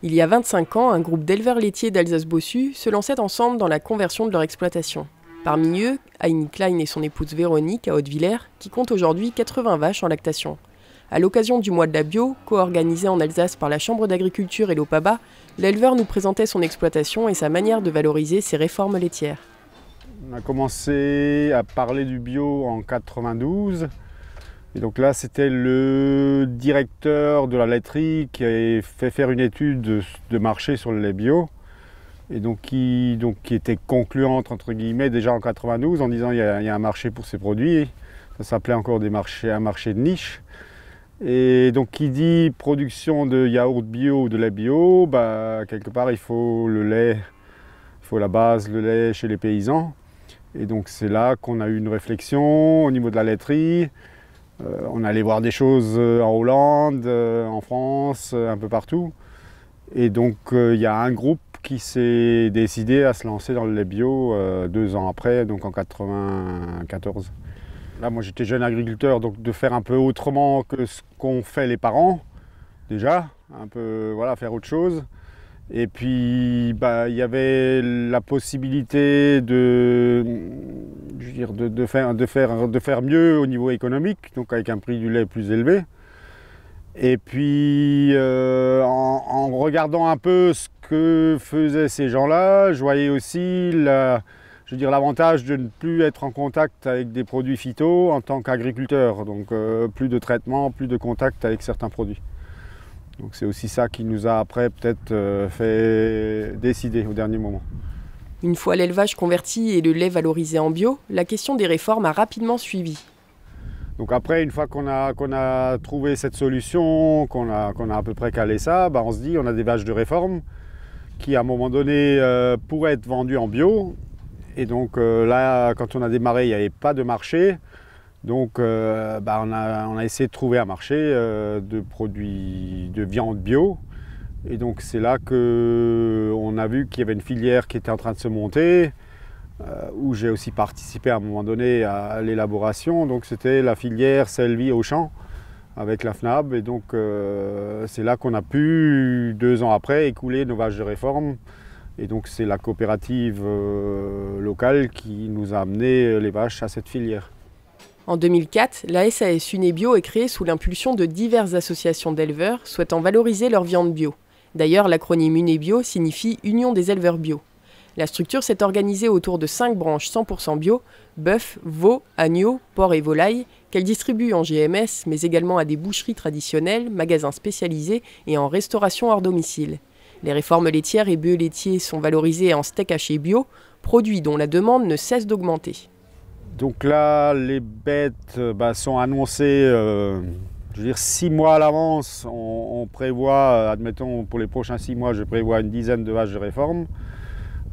Il y a 25 ans, un groupe d'éleveurs laitiers d'Alsace-Bossu se lançait ensemble dans la conversion de leur exploitation. Parmi eux, Heini Klein et son épouse Véronique à Hautevillers, qui comptent aujourd'hui 80 vaches en lactation. À l'occasion du mois de la bio, co-organisé en Alsace par la Chambre d'agriculture et l'OPABA, l'éleveur nous présentait son exploitation et sa manière de valoriser ses réformes laitières. On a commencé à parler du bio en 92. Et donc là, c'était le directeur de la laiterie qui avait fait faire une étude de marché sur le lait bio. Et donc qui était concluante, entre guillemets, déjà en 92, en disant qu'il y a un marché pour ces produits. Ça s'appelait encore un marché de niche. Et donc qui dit production de yaourt bio ou de lait bio, quelque part il faut le lait, il faut la base, le lait chez les paysans. Et donc c'est là qu'on a eu une réflexion au niveau de la laiterie. On allait voir des choses en Hollande, en France, un peu partout. Et donc il y a un groupe qui s'est décidé à se lancer dans le lait bio 2 ans après, donc en 1994. Là, moi j'étais jeune agriculteur, donc de faire un peu autrement que ce qu'ont fait les parents, déjà, un peu, voilà, faire autre chose. Et puis, il y avait la possibilité de faire mieux au niveau économique, donc avec un prix du lait plus élevé. Et puis, en regardant un peu ce que faisaient ces gens-là, je voyais aussi l'avantage de ne plus être en contact avec des produits phyto en tant qu'agriculteur. Donc, plus de traitement, plus de contact avec certains produits. Donc c'est aussi ça qui nous a après peut-être fait décider au dernier moment. Une fois l'élevage converti et le lait valorisé en bio, la question des réformes a rapidement suivi. Donc après, une fois qu'on a trouvé cette solution, qu'on a à peu près calé ça, on se dit on a des vaches de réforme qui à un moment donné pourraient être vendues en bio. Et donc là, quand on a démarré, il n'y avait pas de marché. Donc on a essayé de trouver un marché de produits de viande bio. Et donc c'est là qu'on a vu qu'il y avait une filière qui était en train de se monter, où j'ai aussi participé à un moment donné à l'élaboration. Donc c'était la filière Selvi Auchan avec la FNAB. Et donc c'est là qu'on a pu, 2 ans après, écouler nos vaches de réforme. Et donc c'est la coopérative locale qui nous a amené les vaches à cette filière. En 2004, la SAS Unébio est créée sous l'impulsion de diverses associations d'éleveurs souhaitant valoriser leur viande bio. D'ailleurs, l'acronyme Unébio signifie Union des éleveurs bio. La structure s'est organisée autour de 5 branches 100% bio, bœuf, veau, agneau, porc et volaille, qu'elle distribue en GMS, mais également à des boucheries traditionnelles, magasins spécialisés et en restauration hors domicile. Les réformes laitières et bœufs laitiers sont valorisés en steak haché bio, produit dont la demande ne cesse d'augmenter. Donc là, les bêtes sont annoncées 6 mois à l'avance. On prévoit, admettons pour les prochains 6 mois, je prévois une dizaine de vaches de réforme.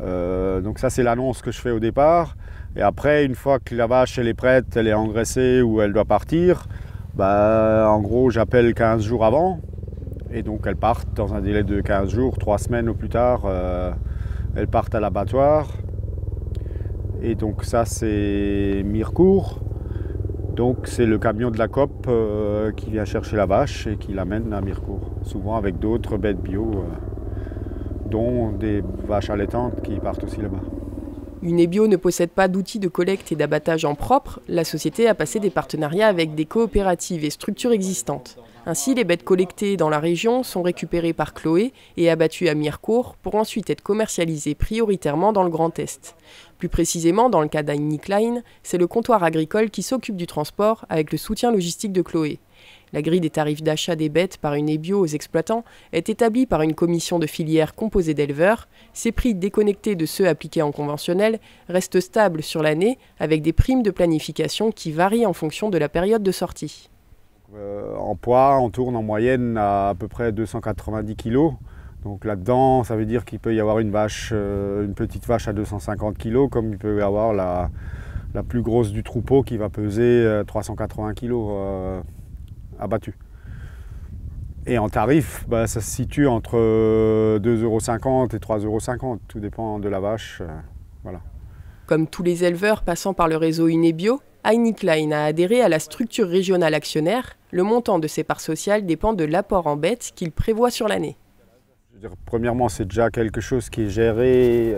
Donc ça, c'est l'annonce que je fais au départ. Et après, une fois que la vache elle est prête, elle est engraissée ou elle doit partir, en gros, j'appelle 15 jours avant. Et donc elles partent dans un délai de 15 jours, 3 semaines au plus tard, elles partent à l'abattoir. Et donc ça c'est Mirecourt, donc c'est le camion de la COP qui vient chercher la vache et qui l'amène à Mirecourt, souvent avec d'autres bêtes bio, dont des vaches allaitantes qui partent aussi là-bas. Unébio ne possède pas d'outils de collecte et d'abattage en propre, la société a passé des partenariats avec des coopératives et structures existantes. Ainsi, les bêtes collectées dans la région sont récupérées par Chloé et abattues à Mirecourt pour ensuite être commercialisées prioritairement dans le Grand Est. Plus précisément, dans le cas d'Heini Klein, c'est le comptoir agricole qui s'occupe du transport avec le soutien logistique de Chloé. La grille des tarifs d'achat des bêtes par Unébio aux exploitants est établie par une commission de filière composée d'éleveurs. Ces prix déconnectés de ceux appliqués en conventionnel restent stables sur l'année avec des primes de planification qui varient en fonction de la période de sortie. En poids, on tourne en moyenne à peu près 290 kg. Donc là-dedans, ça veut dire qu'il peut y avoir une petite vache à 250 kg, comme il peut y avoir la plus grosse du troupeau qui va peser 380 kg abattue. Et en tarif, ça se situe entre 2,50 € et 3,50 €, tout dépend de la vache. Voilà. Comme tous les éleveurs passant par le réseau Unébio, Heini Klein a adhéré à la structure régionale actionnaire. Le montant de ses parts sociales dépend de l'apport en bêtes qu'il prévoit sur l'année. Premièrement, c'est déjà quelque chose qui est géré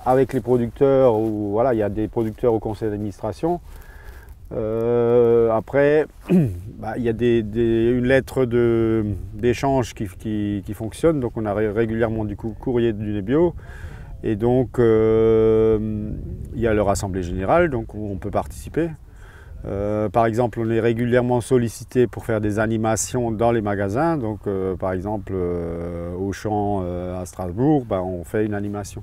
avec les producteurs, où voilà, il y a des producteurs au conseil d'administration. Après, il y a une lettre d'échange qui fonctionne, donc on a régulièrement du coup courrier du lait bio. Et donc, il y a leur assemblée générale, donc on peut participer. Par exemple, on est régulièrement sollicité pour faire des animations dans les magasins. Donc, par exemple, au Champ à Strasbourg, on fait une animation.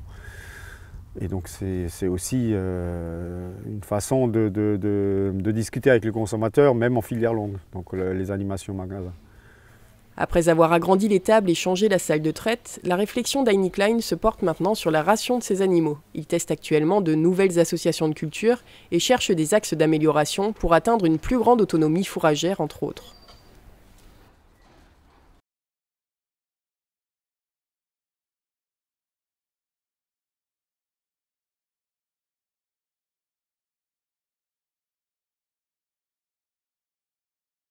Et donc, c'est aussi une façon de discuter avec le consommateur, même en filière longue, donc les animations magasins. Après avoir agrandi les tables et changé la salle de traite, la réflexion d'Heini Klein se porte maintenant sur la ration de ces animaux. Il teste actuellement de nouvelles associations de culture et cherche des axes d'amélioration pour atteindre une plus grande autonomie fourragère, entre autres.